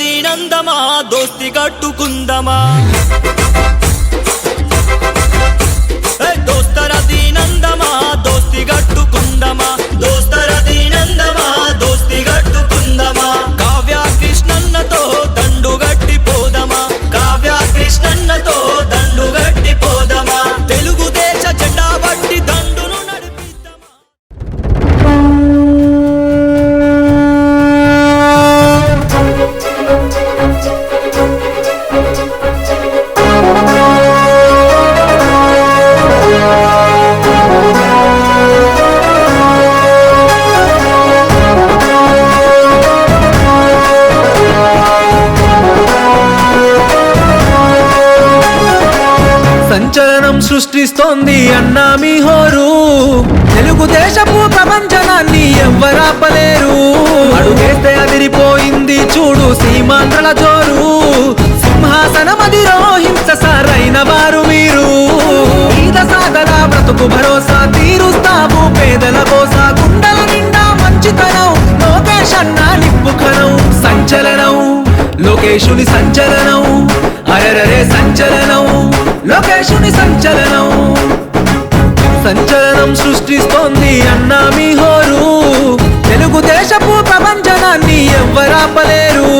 దీనందమా దోస్తి కట్టుకుందమా దోస్తర దీనందమా దోస్తి కట్టుకుందమా దోస్తర దీనందమా దోస్తి కట్టుకుందమా కావ్య కృష్ణన్నతో దండు గట్టి పోదమా కావ్య కృష్ణన్నతో దండు గట్టి పోదమా తెలుగుదేశ జెండా బట్టి దండును నడిపిద్దామా. సంచలనం సృష్టిస్తోంది అన్నా మీ హోరు తెలుగుదేశపు ప్రపంచనాన్ని ఎవ్వరాపలేరు అడుగేస్తే అదిరిపోయింది చూడు సీమాంధ్రల జోరు సింహాసనం అధిరోహించ సారైన వారు మీరు ఈద సాగల బ్రతుకు భరోసా తీరుస్తాము పేదల కోసా గుండెల నిండా మంచితనం లోకేష్ అన్నా నిప్పుఖనం సంచలనం లోకేశుని సంచలనం అరెరరే సంచలనం లోకేశుని సంచలనం సంచలనం సృష్టిస్తోంది అన్నా మీ హోరు తెలుగుదేశపు ప్రపంచనాన్ని ఎవ్వరాపలేరు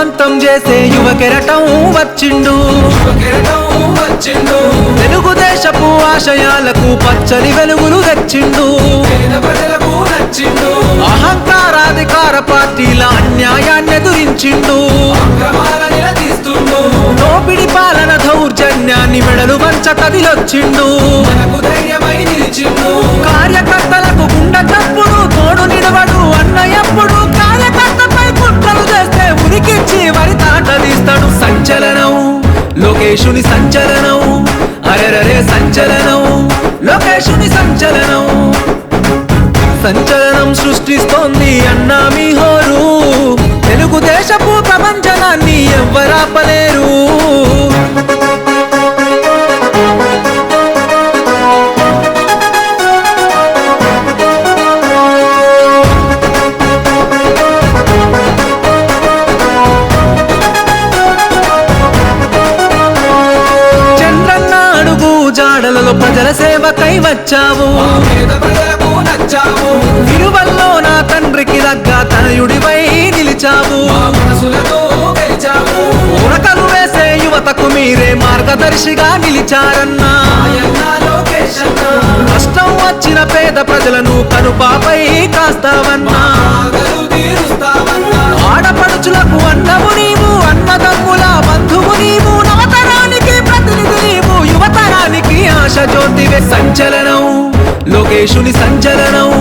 అంతం చేసే యువ కెరటం వచ్చిండు తెలుగుదేశపు ఆశయాలకు పచ్చని వెలుగులు తెచ్చిండు అహంకారాధికార పార్టీల అన్యాయాన్ని ఎదురించిండు దోపిడి పాలన దౌర్జన్యాన్ని మెడలు వంచ కదిలొచ్చిండు కార్యకర్తలకు గుండె చప్పుడు తోడు నిడవడు అన్నయ్యప్పుడు కార్యకర్తపై కుట్రలు చేస్తే ఉరికిచ్చి వరి తాట తీస్తాడు సంచలనం లోకేశుని సంచలనం అరెరరే సంచలనం లోకేశుని సంచలనం సంచలనం సృష్టిస్తోంది అన్నా మీ హోరు తెలుగుదేశపు ప్రపంచనాన్ని ఎవ్వరాపలేరు జాడలలో ప్రజల సేవకై వచ్చావు విలువల్లో నా తండ్రికి దగ్గ తనయుడివై నిలిచావు ఉరకలు వేసే యువతకు మీరే మార్గదర్శిగా నిలిచారన్నా కష్టం వచ్చిన పేద ప్రజలను కనుపాపై కాస్తావన్నా ఆడపడుచులకు అన్నము నీవు అన్నదమ్ముల బంధువు నీవు నవతరానికి ప్రతినిధి నీవు యువతరానికి ఆశ జ్యోతివే సంచలనం లోకేశుని సంచలనం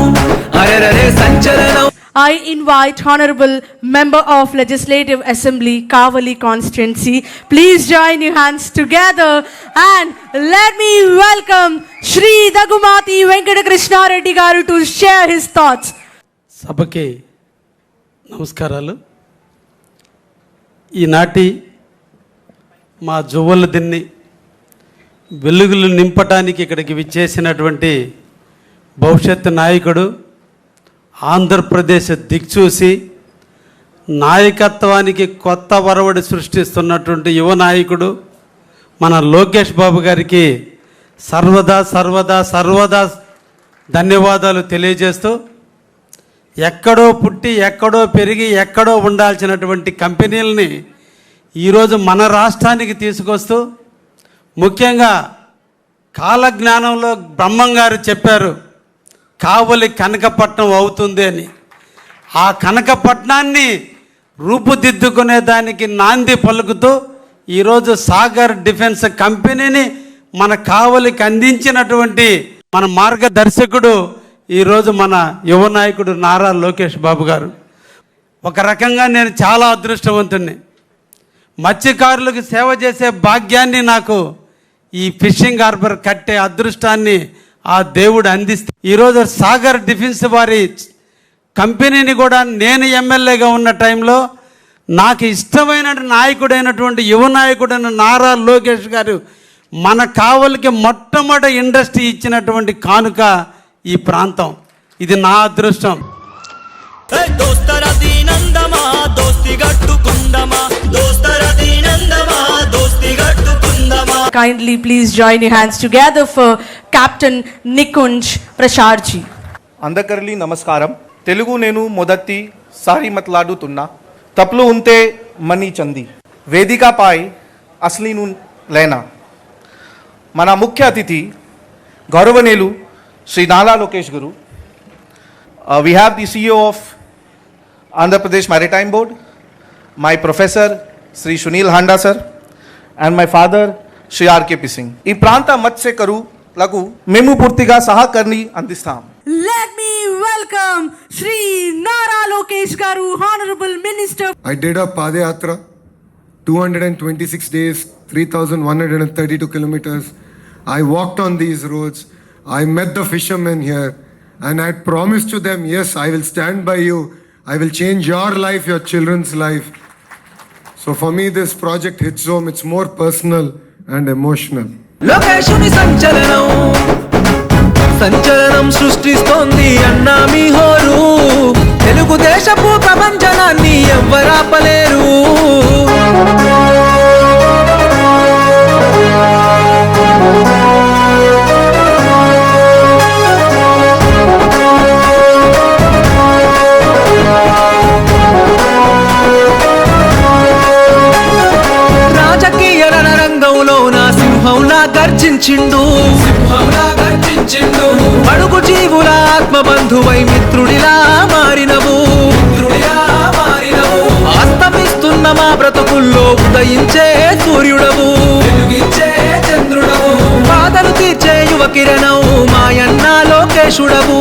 అరెరరే సంచలనం. I invite Honorable Member of Legislative Assembly, Kavali Constituency. Please join your hands together and let me welcome Shri Dagumati Venkata Krishna Reddy Garu to share his thoughts. సభకి నమస్కారాలు. ఈనాటి మా జువ్వల దిన్ని వెలుగులు నింపటానికి ఇక్కడికి విచ్చేసినటువంటి భవిష్యత్తు నాయకుడు, ఆంధ్రప్రదేశ్ దిక్చూసి నాయకత్వానికి కొత్త వరవడి సృష్టిస్తున్నటువంటి యువ నాయకుడు మన లోకేష్ బాబు గారికి సర్వదా సర్వదా సర్వదా ధన్యవాదాలు తెలియజేస్తూ, ఎక్కడో పుట్టి ఎక్కడో పెరిగి ఎక్కడో ఉండాల్సినటువంటి కంపెనీలని ఈరోజు మన రాష్ట్రానికి తీసుకొస్తూ, ముఖ్యంగా కాలజ్ఞానంలో బ్రహ్మంగారు చెప్పారు కావలి కనకపట్నం అవుతుంది అని. ఆ కనకపట్నాన్ని రూపుదిద్దుకునే దానికి నాంది పలుకుతూ ఈరోజు సాగర్ డిఫెన్స్ కంపెనీని మన కావలికి అందించినటువంటి మన మార్గదర్శకుడు ఈరోజు మన యువ నాయకుడు నారా లోకేష్ బాబు గారు. ఒక రకంగా నేను చాలా అదృష్టవంతుణ్ణి. మత్స్యకారులకు సేవ చేసే భాగ్యాన్ని నాకు ఈ ఫిషింగ్ హార్బర్ కట్టే అదృష్టాన్ని ఆ దేవుడు అందిస్తే ఈరోజు సాగర్ డిఫెన్స్ వారి కంపెనీని కూడా నేను ఎమ్మెల్యేగా ఉన్న టైంలో నాకు ఇష్టమైన నాయకుడైనటువంటి యువ నాయకుడైన నారా లోకేష్ గారు మన కావలికి మొట్టమొదటి ఇండస్ట్రీ ఇచ్చినటువంటి కానుక ఈ ప్రాంతం. ఇది నా అదృష్టం. దోస్తర దీనందమా దోస్తి గట్టుకుందమా, దోస్తర దీనందమా దోస్తి గట్టుకుందమా. Kindly please join your hands together for Captain Nikunj Prasharji. అందరికీ నమస్కారం. తెలుగు నేను మొదటిసారి మాట్లాడుతున్నా. తప్పులు ఉంటే మనీ చంది వేదికపై అసలు లేనా. మన ముఖ్య అతిథి గౌరవనీయులు శ్రీ నారా లోకేష్ గారు. We have the CEO of Andhra Pradesh Maritime Board, my professor Sri Sunil Handa sir, and my father Sri R.K.P. Singh. ఈ ప్రాంత మత్స్యకారులకు మేము పూర్తిగా సహకారాన్ని అందిస్తాం. Let me welcome Shri Nara Lokesh Garu, Honorable Minister. I did a Padayatra, 226 days, 3,132 kilometers. I walked on these roads. I met the fishermen here and I promised to them, yes, I will stand by you. I will change your life, your children's life. So for me, this project hits home. It's more personal and emotional. లోకేశుని సంచలనం సృష్టిస్తోంది అన్నా మీ హోరు. తెలుగుదేశపు ప్రపంచనాన్ని ఎవ్వరాపలేరు. రాజకీయ రణరంగంలో నా సింహంలా గర్జించిండు. అడుగు జీవుల ఆత్మబంధువై మిత్రుడిలా మారినవు. అస్తమిస్తున్న మా బ్రతుకుల్లో ఉదయించే సూర్యుడవు. బాధలు తీర్చే యువ కిరణం మాయన్న లోకేశుడవు.